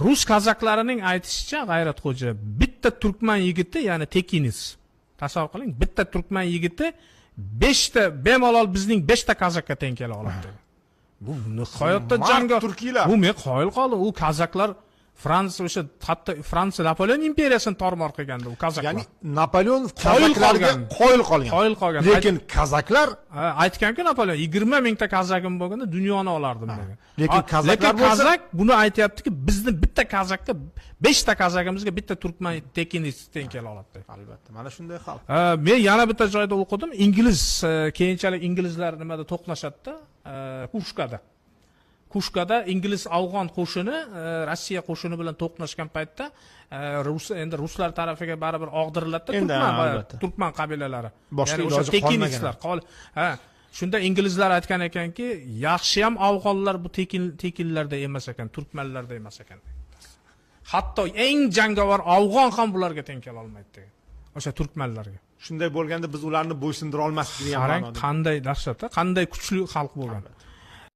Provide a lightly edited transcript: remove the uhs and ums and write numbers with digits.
rus kazaklarining aytishicha, G'ayratxo'ja, bitta turkman yigiti, ya'ni tekiniz. Tasavvur qiling, bitta turkman yigiti 5 ta bemalol bizning 5 ta kazakka teng kela oladi. Bu hayotda jangga bu men qoyil qoldim. U kazaklar Fransiya o'sha hatto Fransiya Napoleon imperiyasini tormor qilganda u kazaklar. Ya'ni Napoleon kazaklarga qoyil qolgan. Qoyil qolgan. Lekin kazaklar aytganku Napoleon 20 mingta kazagim bo'lganda dunyoni olardim degan. Lekin kazaklar kazak buni aytayaptiki, bizni bitta kazakka 5 ta kazagimizga bitta turkman tekiniz teng kela oladi. Albatta, mana shunday xalq. Men yana bitta joyda o'qidim. Ingliz keyinchalik inglizlar nimada to'qnashadi-da, Kushkada ingliz afg'on qo'shini Rossiya qo'shini bilan to'qnashgan paytda endi ruslar tarafiga baribir og'diriladi-da, turkman qabilalari. Boshqa iloji qolmagan. Shunda inglizlar aytgan ekanki, yaxshi ham afg'onlar bu tekinlarda emas ekan, turkmanlarda emas ekan. Hatto eng jangovar afg'on ham bularga teng kela olmaydi degan. O'sha turkmanlarga. Shunday bo'lganda biz ularni bo'ysundira olmasdik degan ma'noda. Qanday dahshat, qanday kuchli xalq bo'lgan.